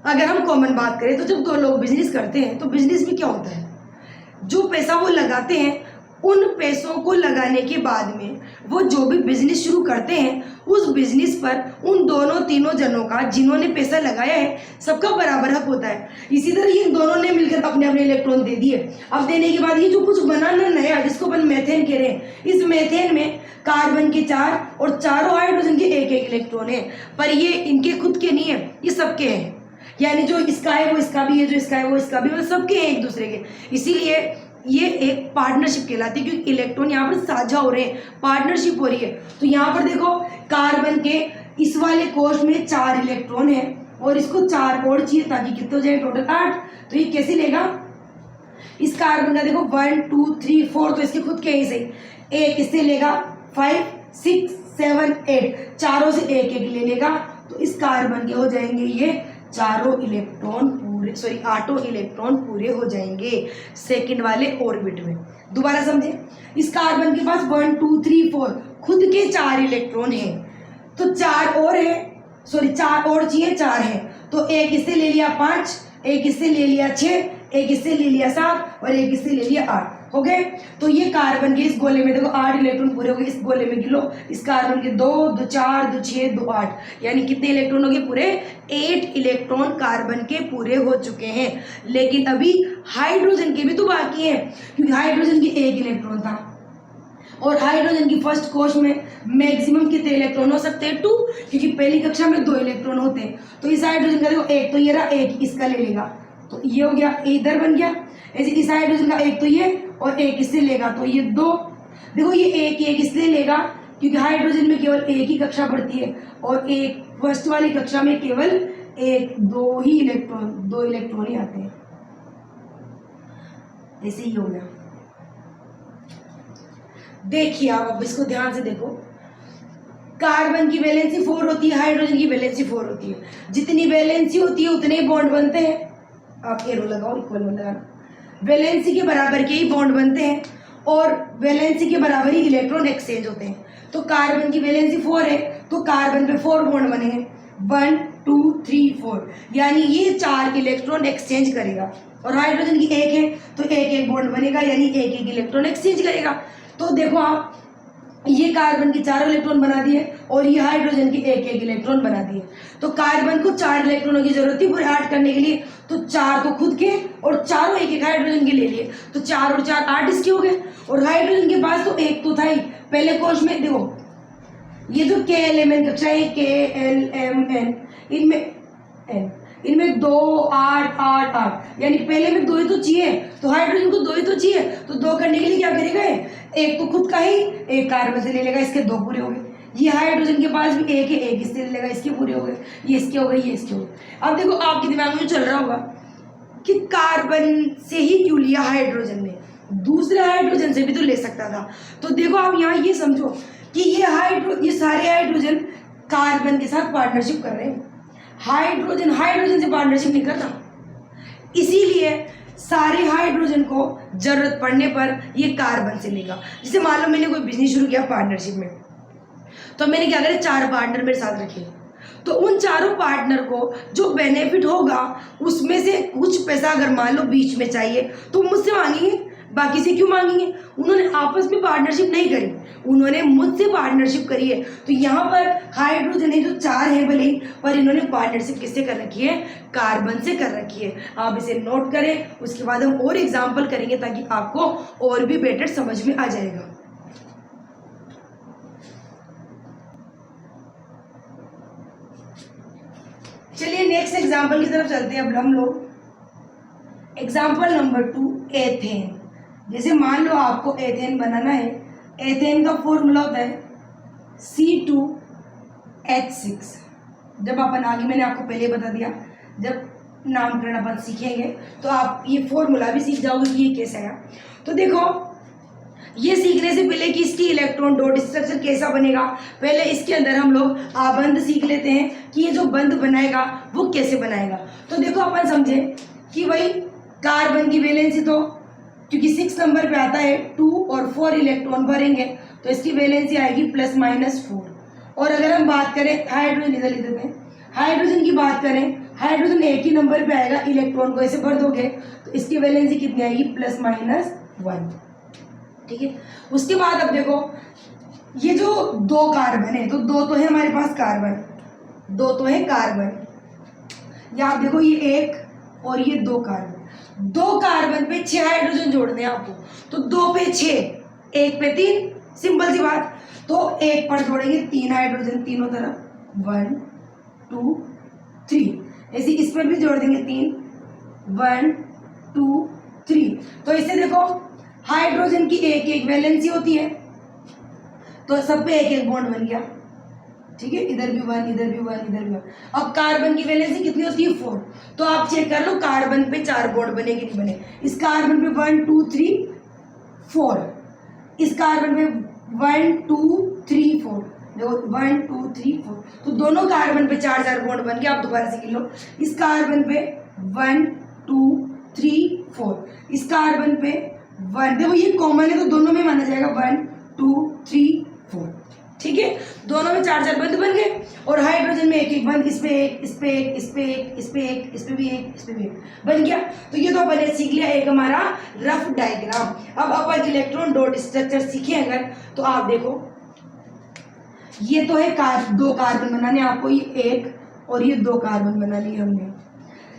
अगर हम कॉमन बात करें तो जब 2 लोग बिजनेस करते हैं तो बिजनेस में क्या होता है, जो पैसा वो लगाते हैं उन पैसों को लगाने के बाद में वो जो भी बिजनेस शुरू करते हैं उस बिजनेस पर उन दोनों तीनों जनों का जिन्होंने पैसा लगाया है सबका बराबर हक होता है। इसी तरह ये दोनों ने मिलकर अपने अपने इलेक्ट्रॉन दे दिए। अब देने के बाद ये जो कुछ बनाना नया जिसको अपन मेथेन कह रहे हैं, इस मेथेन में कार्बन के 4 और चारों हाइड्रोजन के 1 1 इलेक्ट्रॉन है, पर ये इनके खुद के नहीं है, ये सबके हैं। यानी जो इसका है वो इसका भी है, जो इसका है वो इसका भी, मतलब सबके हैं एक दूसरे के। इसीलिए ये एक पार्टनरशिप कहलाती है क्योंकि इलेक्ट्रॉन यहाँ पर साझा हो रहे हैं, पार्टनरशिप हो रही है। तो यहाँ पर देखो कार्बन के इस वाले कोश में 4 इलेक्ट्रॉन है और इसको 4 और चाहिए ताकि कितने हो जाए टोटल 8। तो ये कैसे लेगा, इस कार्बन का देखो 1 2 3 4 तो इसके खुद के ही सही, एक इससे लेगा 5 6 7 8, चारों से 1 1 ले लेगा तो इस कार्बन के हो जाएंगे ये चारों इलेक्ट्रॉन पूरे पूरे, सॉरी 8 इलेक्ट्रॉन पूरे हो जाएंगे सेकंड वाले ऑर्बिट में। दोबारा समझे, इस कार्बन के पास 1 2 3 4 खुद के 4 इलेक्ट्रॉन हैं, तो 4 और है, सॉरी 4 और चाहिए, 4 है, तो एक इससे ले लिया 5, एक इससे ले लिया 6, एक इससे ले लिया 7 और एक इससे ले लिया 8, हो गए। तो ये कार्बन के इस गोले में देखो 8 इलेक्ट्रॉन पूरे हो गए। इस गोले में गिनो, इस कार्बन के 2 2 4 2 6 2 8, यानी कितने इलेक्ट्रॉन हो गए पूरे? 8 इलेक्ट्रॉन कार्बन के पूरे हो चुके हैं। लेकिन अभी हाइड्रोजन के भी तो बाकी हैं, क्योंकि हाइड्रोजन की 1 इलेक्ट्रॉन था और हाइड्रोजन की फर्स्ट कोश में मैक्सिमम कितने इलेक्ट्रॉन हो सकते हैं? 2, क्योंकि पहली कक्षा में 2 इलेक्ट्रॉन होते हैं। तो इस हाइड्रोजन का देखो 1 तो ये रहा, 1 इसका ले लेगा, तो ये हो गया, इधर बन गया। ऐसे इस हाइड्रोजन का 1 तो ये और 1 इससे लेगा, तो ये 2। देखो ये 1 इसलिए लेगा क्योंकि हाइड्रोजन में केवल 1 ही कक्षा बढ़ती है और एक फर्स्ट वाली कक्षा में केवल 2 ही इलेक्ट्रॉन, 2 इलेक्ट्रॉन ही आते हैं। ऐसे ही हो गया। देखिए आप अब इसको ध्यान से देखो, कार्बन की वैलेंसी 4 होती है, हाइड्रोजन की वैलेंसी 4 होती है। जितनी वैलेंसी होती है उतने ही बॉन्ड बनते हैं। आप एरो लगाओ, इक्वल में लगाना। वैलेंसी के बराबर के ही बॉन्ड बनते हैं और वैलेंसी के बराबर ही इलेक्ट्रॉन एक्सचेंज होते हैं। तो कार्बन की वैलेंसी 4 है, तो कार्बन पे 4 बॉन्ड बनेंगे, 1 2 3 4, यानी ये 4 इलेक्ट्रॉन एक्सचेंज करेगा। और हाइड्रोजन की 1 है, तो 1 बॉन्ड बनेगा, यानी 1 इलेक्ट्रॉन एक्सचेंज करेगा। तो देखो आप, ये कार्बन के 4 इलेक्ट्रॉन बना दिए और ये हाइड्रोजन के 1 इलेक्ट्रॉन बना दिए। तो कार्बन को 4 इलेक्ट्रॉनों की जरूरत थी पूरे 8 करने के लिए, तो 4 तो खुद के और चारों 1 हाइड्रोजन के ले लिए, तो 4 और 4 8 इसके हो गए। और हाइड्रोजन के पास तो 1 तो था ही पहले कोश में। देखो ये जो KLMN कक्षा है, KLMN, इनमें 2 8 8 8, यानी पहले में 2 ही तो चाहिए, तो हाइड्रोजन को 2 ही तो चाहिए, तो 2 करने के लिए क्या करेगा? 1 तो खुद का ही, 1 कार्बन से ले लेगा, इसके 2 पूरे हो गए। ये हाइड्रोजन के पास भी 1 है, 1 इससे ले लेगा, इसके पूरे हो गए, ये इसके हो गए, ये इसके हो गए। अब देखो आपके दिमाग में चल रहा होगा कि कार्बन से ही क्यों लिया हाइड्रोजन ने, दूसरे हाइड्रोजन से भी तो ले सकता था। तो देखो आप यहाँ ये समझो कि ये सारे हाइड्रोजन कार्बन के साथ पार्टनरशिप कर रहे हैं। हाइड्रोजन से पार्टनरशिप नहीं करता, इसीलिए सारे हाइड्रोजन को जरूरत पड़ने पर ये कार्बन से लेगा। जैसे मान लो मैंने कोई बिजनेस शुरू किया पार्टनरशिप में, तो मैंने क्या करा, 4 पार्टनर मेरे साथ रखे, तो उन चारों पार्टनर को जो बेनिफिट होगा उसमें से कुछ पैसा अगर मान लो बीच में चाहिए तो मुझसे मांगेंगे, बाकी से क्यों मांगेंगे? उन्होंने आपस में पार्टनरशिप नहीं करी, उन्होंने मुझसे पार्टनरशिप करी है। तो यहाँ पर हाइड्रोजन है जो 4 है भले ही, पर इन्होंने पार्टनरशिप किससे कर रखी है? कार्बन से कर रखी है। आप इसे नोट करें, उसके बाद हम और एग्जाम्पल करेंगे ताकि आपको और भी बेटर समझ में आ जाएगा। चलिए नेक्स्ट एग्जाम्पल की तरफ चलते हैं अब हम लोग। Example number 2, ethane. जैसे मान लो आपको एथेन बनाना है, एथेन का फॉर्मूला होता है C2H6। जब अपन आगे, मैंने आपको पहले बता दिया, जब नामकरण अपन सीखेंगे तो आप ये फॉर्मूला भी सीख जाओगे कि ये कैसा है। तो देखो ये सीखने से पहले कि इसकी इलेक्ट्रॉन डॉट स्ट्रक्चर कैसा बनेगा, पहले इसके अंदर हम लोग आबंध सीख लेते हैं कि ये जो बंध बनाएगा वो कैसे बनाएगा। तो देखो अपन समझे कि भाई कार्बन की वैलेंसी, तो क्योंकि 6 नंबर पे आता है 2 और 4 इलेक्ट्रॉन भरेंगे तो इसकी वैलेंसी आएगी +-4। और अगर हम बात करें हाइड्रोजन, इधर लिख देते हैं, हाइड्रोजन की बात करें, हाइड्रोजन 1 ही नंबर पे आएगा, इलेक्ट्रॉन को ऐसे भर दोगे तो इसकी वैलेंसी कितनी आएगी? +-1। ठीक है। उसके बाद अब देखो ये जो 2 कार्बन है, तो 2 तो है हमारे पास कार्बन, 2 तो है कार्बन, या आप देखो ये 1 और ये 2 कार्बन, 2 कार्बन पे 6 हाइड्रोजन जोड़ने हैं आपको, तो 2 पे 6, 1 पे 3, सिंपल सी बात। तो 1 पर जोड़ेंगे 3 हाइड्रोजन तीनों तरफ, 1 2 3, ऐसे इस पर भी जोड़ देंगे 3, 1 2 3। तो इससे देखो हाइड्रोजन की 1 वैलेंसी होती है, तो सब पे 1 बॉन्ड बन गया। ठीक है, इधर भी 1, इधर भी 1, इधर भी 1। अब कार्बन की वैलेंसी कितनी होती है? 4। तो आप चेक कर लो कार्बन पे 4 बॉन्ड बने कि नहीं बने। इस कार्बन पे 1 2 3 4, इस कार्बन पे 1 2 3 4, देखो 1 2 3 4, तो दोनों कार्बन पे 4 बॉन्ड बन गया। आप दोबारा से गिन लो, इस कार्बन पे 1 2 3 4, इस कार्बन पे 1, देखो ये कॉमन है तो दोनों में माना जाएगा 1 2 3 4, ठीक है। दोनों में 4 बंद बन गए और हाइड्रोजन में एक बंद, इस पे एक, इस पे एक, इस पे एक, इस पे एक, इस पे भी एक, इस पे भी एक बन गया। तो ये तो अपन ने सीख लिया एक हमारा रफ डायग्राम। अब अपन इलेक्ट्रॉन डॉट स्ट्रक्चर सीखे अगर, तो आप देखो ये तो है 2 कार्बन बनाने, आपको ये 1 और ये 2 कार्बन बना लिए हमने।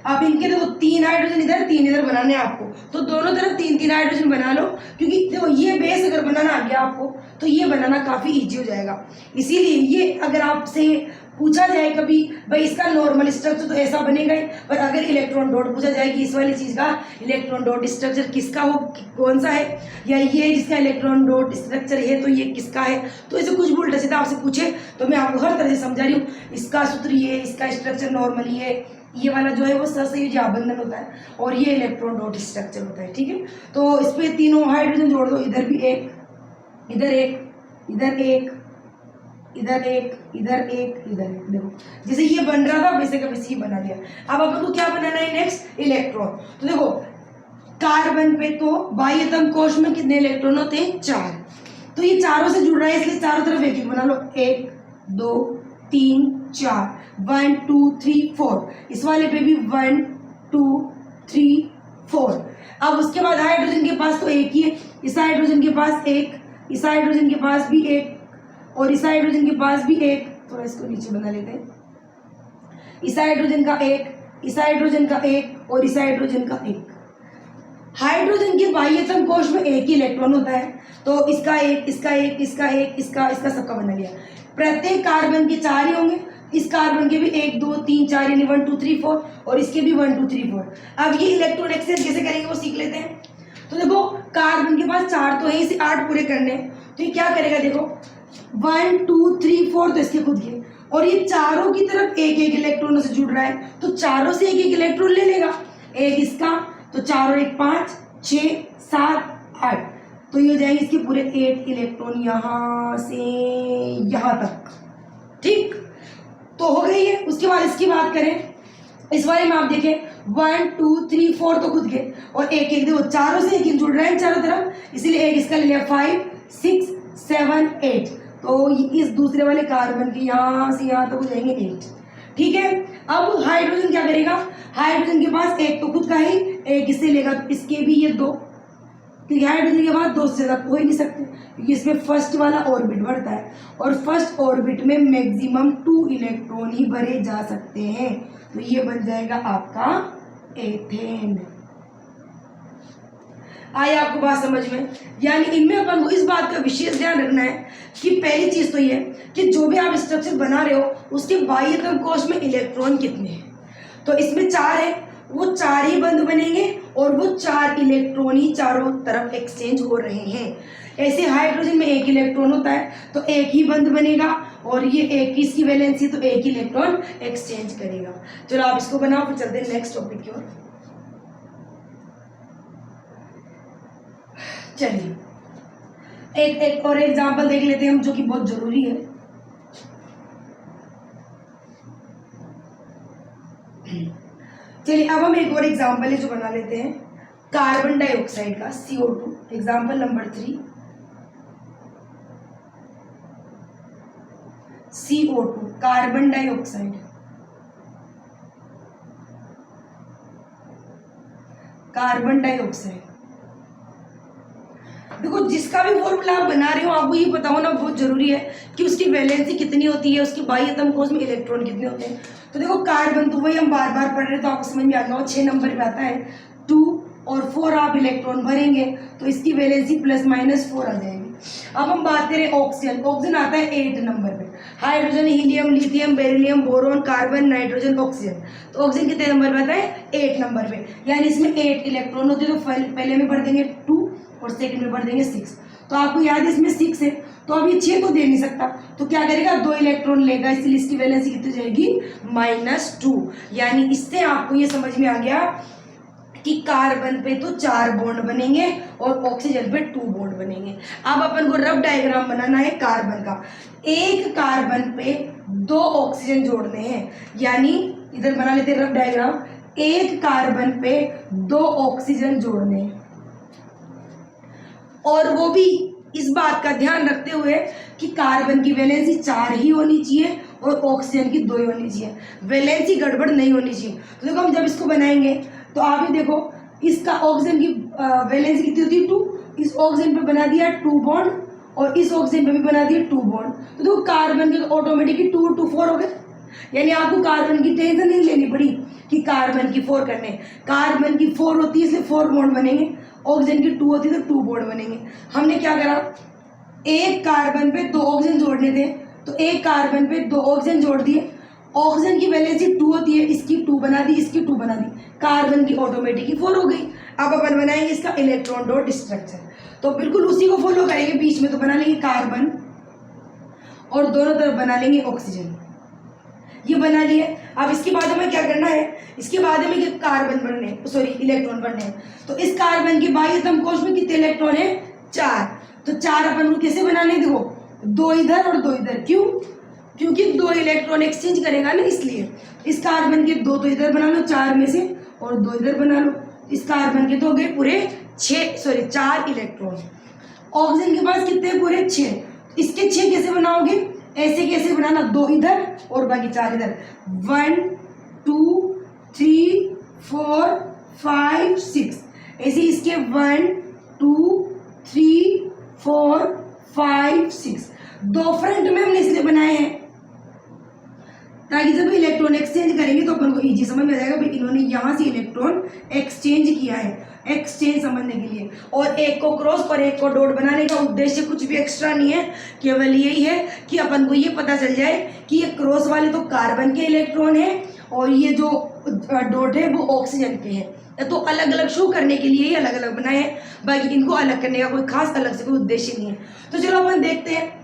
अब इनके देखो 3 हाइड्रोजन इधर 3 इधर बनाने हैं आपको, तो दोनों तरफ 3 हाइड्रोजन बना लो, क्योंकि देखो ये बेस अगर बनाना आ गया आपको तो ये बनाना काफी इजी हो जाएगा। इसीलिए ये अगर आपसे पूछा जाए कभी भाई इसका नॉर्मल स्ट्रक्चर तो ऐसा बनेगा ही, पर अगर इलेक्ट्रॉन डॉट पूछा जाए कि इस वाली चीज का इलेक्ट्रॉन डॉट स्ट्रक्चर किसका हो, कौन सा है, या ये जिसका इलेक्ट्रॉन डॉट स्ट्रक्चर है तो ये किसका है, तो ऐसे कुछ भी उल्टा सीधा आपसे पूछे तो मैं आपको हर तरह से समझा रही हूँ। इसका सूत्र ये, इसका स्ट्रक्चर नॉर्मली है, ये वाला जो है वो सहसंयोजी आबंधन होता है और ये इलेक्ट्रॉन डॉट स्ट्रक्चर होता है, ठीक है। तो इस पे तीनों हाइड्रोजन जोड़ दो, इधर भी एक, इधर एक, इधर एक, इधर एक, इधर एक, इधर एक, देखो जैसे ये बन रहा था वैसे का वैसे ही बना दिया। अब अपन को क्या बनाना है नेक्स्ट, इलेक्ट्रॉन। तो देखो कार्बन पे तो बाह्यतम कोश में कितने इलेक्ट्रॉन होते हैं, 4, तो ये चारों से जुड़ रहा है इसलिए चारों तरफ एक एक बना लो, 1 2 3 4, 1 2 3 4, इस वाले पे भी 1 2 3 4। अब उसके बाद हाइड्रोजन के पास तो एक ही है, इस हाइड्रोजन के पास एक, इस हाइड्रोजन के पास भी एक और इस हाइड्रोजन के पास भी एक, थोड़ा इसको नीचे बना लेते हैं, इस हाइड्रोजन का एक, इस हाइड्रोजन का एक और इस हाइड्रोजन का एक। हाइड्रोजन के बाह्यतम कोश में एक ही इलेक्ट्रॉन होता है, तो इसका एक, इसका एक, इसका एक, इसका सबका बना लिया। प्रत्येक कार्बन के 4 ही होंगे, इस कार्बन के भी 1 2 3 4 यानी 1 2 3 4 और इसके भी 1 2 3 4। अब ये इलेक्ट्रॉन एक्सचेंज कैसे करेंगे वो सीख लेते हैं। तो देखो कार्बन के पास 4 तो है, इसे 8 पूरे करने हैं, तो ये क्या करेगा, देखो 1 2 3 4 तो इसके खुद के, और ये चारों की तरफ एक एक इलेक्ट्रॉनों से जुड़ रहा है तो चारों से एक एक इलेक्ट्रॉन ले लेगा, एक इसका, तो 4 और 1 5 6 7 8, तो ये हो जाएंगे इसके पूरे 8 इलेक्ट्रॉन यहाँ से यहाँ तक, ठीक तो हो गई है। उसके बाद इसकी बात करें, इस वाले में आप देखें 1 2 3 4 तो खुद के और एक एक देखो चारों से एक एक जुड़ रहा है चारों तरफ, इसीलिए एक इसका ले लिया 5 6 7 8, तो इस दूसरे वाले कार्बन के यहाँ से यहाँ तक हो जाएंगे 8, ठीक है। अब हाइड्रोजन क्या करेगा, हाइड्रोजन के पास एक तो खुद का ही, एक इससे लेगा तो इसके भी ये 2, क्योंकि हाइड्रोजन के बाद 2 से ज़्यादा हो ही नहीं सकते, क्योंकि इसमें फर्स्ट वाला ऑर्बिट बढ़ता है और फर्स्ट ऑर्बिट में मैक्सिमम 2 इलेक्ट्रॉन ही भरे जा सकते हैं, तो ये बन जाएगा आपका एथेन। आए आपको बात समझ में, यानी इनमें अपन को इस बात का विशेष ध्यान रखना है कि पहली चीज तो ये कि जो भी आप स्ट्रक्चर बना रहे हो उसके बाह्यतम कोश में इलेक्ट्रॉन कितने हैं, तो इसमें 4 है, वो 4 ही बंद बनेंगे और वो 4 इलेक्ट्रॉन ही चारों तरफ एक्सचेंज हो रहे हैं। ऐसे हाइड्रोजन में 1 इलेक्ट्रॉन होता है तो एक ही बंद बनेगा और ये 21 की वैलेंसी तो एक ही इलेक्ट्रॉन एक्सचेंज करेगा। चलो आप इसको बनाओ, फिर चलते हैं नेक्स्ट टॉपिक की ओर। चलिए एक और एग्जाम्पल देख लेते हैं हम, जो कि बहुत जरूरी है। चलिए अब हम एक और एग्जाम्पल है जो बना लेते हैं, कार्बन डाइऑक्साइड का CO2, example number 3 CO2 carbon dioxide. Carbon dioxide देखो जिसका भी फॉर्मूला आप बना रहे हो आपको ये पता होना बहुत जरूरी है कि उसकी वैलेंसी कितनी होती है, उसकी बाह्यतम कोश में इलेक्ट्रॉन कितने होते हैं। तो देखो कार्बन तो वही हम बार बार पढ़ रहे हैं तो आपको समझ में आ गया, 6 नंबर पे आता है 2 और 4 आप इलेक्ट्रॉन भरेंगे तो इसकी वैलेंसी ±4 आ जाएगी। अब हम बात करें ऑक्सीजन, ऑक्सीजन आता है 8 नंबर पे, hydrogen helium lithium beryllium boron carbon nitrogen oxygen, तो ऑक्सीजन कितने नंबर पे आता है 8 नंबर पे, यानी इसमें 8 इलेक्ट्रॉन होते हैं। तो पहले में भर देंगे 2 और सेकंड में भर देंगे 6, तो आपको याद है इसमें 6 है तो अब ये 6 तो दे नहीं सकता, तो क्या करेगा 2 इलेक्ट्रॉन लेगा, इसलिए इसकी वैलेंसी कितनी जाएगी -2। यानी इससे आपको ये समझ में आ गया कि कार्बन पे तो 4 बॉन्ड बनेंगे और ऑक्सीजन पे 2 बॉन्ड बनेंगे। अब अपन को रफ डायग्राम बनाना है कार्बन का। एक कार्बन पे 2 ऑक्सीजन जोड़ने हैं, यानी इधर बना लेते हैं रफ डायग्राम। एक कार्बन पे 2 ऑक्सीजन जोड़ने हैं, और वो भी इस बात का ध्यान रखते हुए कि कार्बन की वैलेंसी 4 ही होनी चाहिए और ऑक्सीजन की 2 ही होनी चाहिए, वैलेंसी गड़बड़ नहीं होनी चाहिए। तो देखो हम जब इसको बनाएंगे तो आप ही देखो, इसका ऑक्सीजन की वैलेंसी कितनी होती है 2, इस ऑक्सीजन पे बना दिया 2 बॉन्ड और इस ऑक्सीजन पे भी बना दिया 2 बॉन्ड, तो देखो कार्बन के ऑटोमेटिकली 2 2 4 हो गए। यानी आपको कार्बन की टेंशन नहीं लेनी पड़ी कि कार्बन की 4 करने, कार्बन की 4 होती है इसलिए 4 बॉन्ड बनेंगे, ऑक्सीजन की 2 होती है तो 2 बॉन्ड बनेंगे। हमने क्या करा, एक कार्बन पे 2 ऑक्सीजन जोड़ने थे तो एक कार्बन पे 2 ऑक्सीजन जोड़ दिए, ऑक्सीजन की वैलेंसी 2 होती है, इसकी 2 बना दी, इसकी 2 बना दी, कार्बन की ऑटोमेटिकली 4 हो गई। अब अपन बनाएंगे इसका इलेक्ट्रॉन डॉट स्ट्रक्चर, तो बिल्कुल उसी को फॉलो करेंगे। बीच में तो बना लेंगे कार्बन और दोनों तरफ बना लेंगे ऑक्सीजन, ये बना लिए। अब इसके बाद हमें क्या करना है, इसके बाद हमें कार्बन बनने, सॉरी इलेक्ट्रॉन बनने हैं। तो इस कार्बन के बाह्यतम कोश में कितने इलेक्ट्रॉन है, 4, तो 4 अपन को कैसे बनाने, देखो 2 इधर और 2 इधर, क्यों, क्योंकि 2 इलेक्ट्रॉन एक्सचेंज करेगा ना, इसलिए इस कार्बन के 2 तो इधर बना लो 4 में से और 2 इधर बना लो, इस कार्बन के तो हो गए पूरे 4 इलेक्ट्रॉन। ऑक्सीजन के पास कितने, पूरे 6, इसके 6 कैसे बनाओगे, ऐसे कैसे बनाना, 2 इधर और बाकी 4 इधर, 1 2 3 4 5 6, ऐसे इसके 1 2 3 4 5 6, 2 फ्रंट में हमने इसलिए बनाए हैं ताकि जब इलेक्ट्रॉन एक्सचेंज करेंगे तो अपन को इजी समझ में आ जाएगा भाई इन्होंने यहाँ से इलेक्ट्रॉन एक्सचेंज किया है, एक्सचेंज समझने के लिए। और एक को क्रॉस और एक को डॉट बनाने का उद्देश्य कुछ भी एक्स्ट्रा नहीं है, केवल यही है कि अपन को ये पता चल जाए कि ये क्रॉस वाले तो कार्बन के इलेक्ट्रॉन है और ये जो डॉट है वो ऑक्सीजन के हैं, तो अलग अलग शो करने के लिए ही अलग अलग बनाए हैं, बाकी इनको अलग करने का कोई खास अलग से कोई उद्देश्य नहीं है। तो चलो अपन देखते हैं,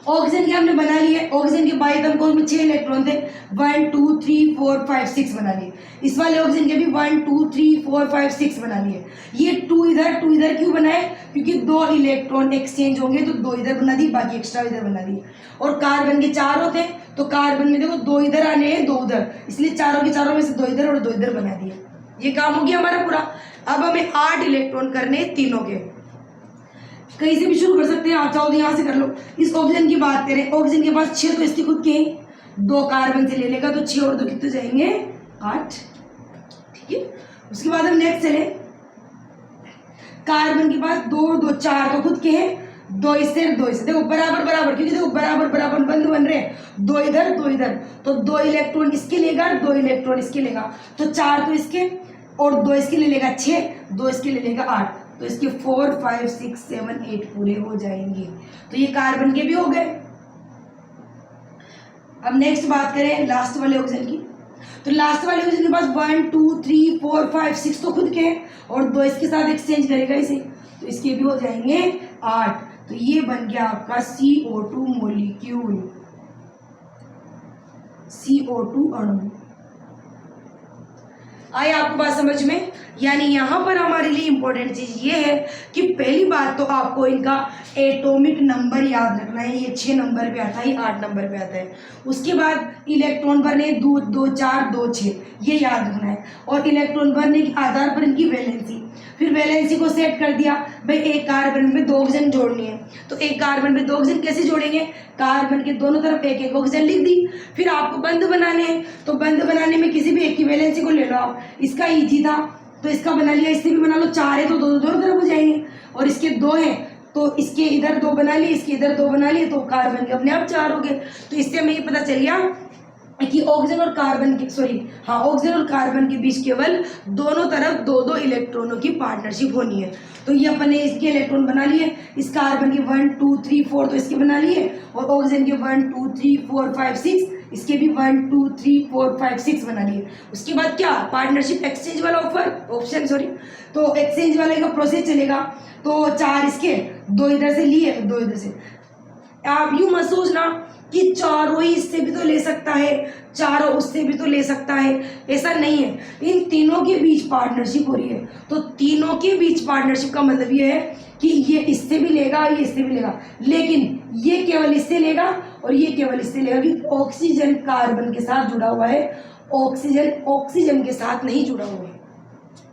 ऑक्सीजन के हमने बना लिए, ऑक्सीजन के बाह्यतम कोश में 6 इलेक्ट्रॉन थे, 1 2 3 4 5 6 बना लिए। इस वाले ऑक्सीजन के भी 1 2 3 4 5 6 बना लिए। ये 2 इधर क्यों बनाए, क्योंकि 2 इलेक्ट्रॉन एक्सचेंज होंगे तो 2 इधर बना दी, बाकी एक्स्ट्रा इधर बना दिए। और कार्बन के 4 होते तो कार्बन में देखो 2 इधर आने हैं 2 उधर, इसलिए चारों के चारों में से 2 इधर और 2 इधर बना दिए। ये काम हो गया हमारा पूरा। अब हमें 8 इलेक्ट्रॉन करने तीनों के, कहीं से भी शुरू कर सकते हैं, आप चाहो तो यहाँ से कर लो। इस ऑक्सीजन की बात करें, ऑक्सीजन के पास 6 तो इसके खुद के 2 कार्बन से ले लेगा तो 6 और 2 कितने जाएंगे 8, ठीक है। उसके बाद हम नेक्स्ट चले, कार्बन के पास 2 2 4 तो खुद के हैं, 2 इससे 2 इससे, देखो बराबर बराबर, क्योंकि देखो बराबर बराबर बंद बन रहे हैं, 2 इधर 2 इधर, तो 2 इलेक्ट्रॉन इसके लेगा 2 इलेक्ट्रॉन इसके लेगा, तो 4 तो इसके और 2 इसके ले लेगा 6, 2 इसके ले लेगा 8, तो इसके 4 5 6 7 8 पूरे हो जाएंगे। तो ये कार्बन के भी हो गए। अब नेक्स्ट बात करें लास्ट वाले ऑक्सीजन की, तो लास्ट वाले ऑक्सीजन के पास 1 2 3 4 5 6 तो खुद के हैं और 2 इसके साथ एक्सचेंज करेगा इसे, तो इसके भी हो जाएंगे 8। तो ये बन गया आपका CO2 मॉलिक्यूल, CO2 अणु। आए आपको बात समझ में? यानी यहाँ पर हमारे लिए इंपॉर्टेंट चीज ये है कि पहली बात तो आपको इनका एटॉमिक नंबर याद रखना है, ये 6 नंबर पे आता है, ये 8 नंबर पे आता है। उसके बाद इलेक्ट्रॉन भरने 2 2 4 2 6 ये याद रखना है, और इलेक्ट्रॉन भरने के आधार पर इनकी वैलेंसी, फिर वैलेंसी को सेट कर दिया भाई एक कार्बन में 2 ऑक्सीजन जोड़नी है, तो एक कार्बन में 2 ऑक्सीजन कैसे जोड़ेंगे, कार्बन के दोनों तरफ एक एक ऑक्सीजन लिख दी। फिर आपको बंद बनाने हैं, तो बंद बनाने में किसी भी एक की वैलेंसी को ले लो आप, इसका ईजी था तो इसका बना लिया, इससे भी बना लो, 4 है तो दोनों तरफ हो जाएंगे, और इसके 2 हैं तो इसके इधर 2 बना लिए, इसके इधर 2 बना लिए, तो कार्बन के अपने आप 4 हो गए। तो इससे हमें ये पता चल गया कि ऑक्सीजन और कार्बन के ऑक्सीजन और कार्बन के बीच केवल दोनों तरफ 2-2 इलेक्ट्रॉनों की पार्टनरशिप होनी है। तो ये अपन ने इसके इलेक्ट्रॉन बना लिए, इस कार्बन के 1 2 3 4 तो इसके बना लिए, और ऑक्सीजन के 1 2 3 4 5 6 इसके भी 1 2 3 4 5 6 बना लिए। उसके बाद क्या, पार्टनरशिप एक्सचेंज वाला ऑप्शन तो एक्सचेंज वाले का प्रोसेस चलेगा। तो 4 इसके, 2 इधर से लिए, 2 इधर से। आप यूं मत सोचना कि चारों ही इससे भी तो ले सकता है, चारों उससे भी तो ले सकता है, ऐसा नहीं है। इन तीनों के बीच पार्टनरशिप हो रही है, तो तीनों के बीच पार्टनरशिप का मतलब ये है कि ये इससे भी लेगा, ये इससे भी लेगा, लेकिन ये केवल इससे लेगा और ये केवल इससे लेगा, कि ऑक्सीजन कार्बन के साथ जुड़ा हुआ है, ऑक्सीजन ऑक्सीजन के साथ नहीं जुड़ा हुआ है।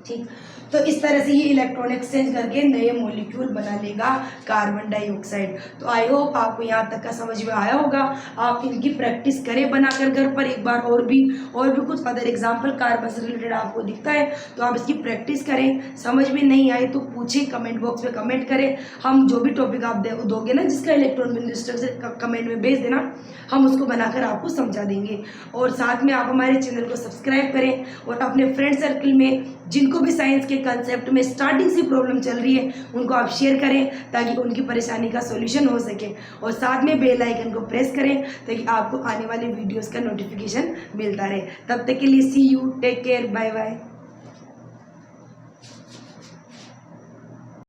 ठीक, तो इस तरह से ये इलेक्ट्रॉन एक्सचेंज करके नए मॉलिक्यूल बना लेगा कार्बन डाइऑक्साइड। तो आई होप आपको यहाँ तक का समझ में आया होगा। आप इनकी प्रैक्टिस करें बनाकर घर पर एक बार, और भी कुछ अदर एग्जाम्पल कार्बन से रिलेटेड आपको दिखता है तो आप इसकी प्रैक्टिस करें। समझ में नहीं आए तो पूछें, कमेंट बॉक्स में कमेंट करें। हम जो भी टॉपिक आप दोगे ना, जिसका इलेक्ट्रॉन बिंदु स्ट्रक्चर, कमेंट में भेज देना, हम उसको बनाकर आपको समझा देंगे। और साथ में आप हमारे चैनल को सब्सक्राइब करें और अपने फ्रेंड सर्कल में जिनको भी साइंस के कंसेप्ट में स्टार्टिंग से प्रॉब्लम चल रही है उनको आप शेयर करें, ताकि उनकी परेशानी का सॉल्यूशन हो सके। और साथ में बेल आइकन को प्रेस करें ताकि आपको आने वाले वीडियोस का नोटिफिकेशन मिलता रहे। तब तक के लिए see you, take care, bye bye.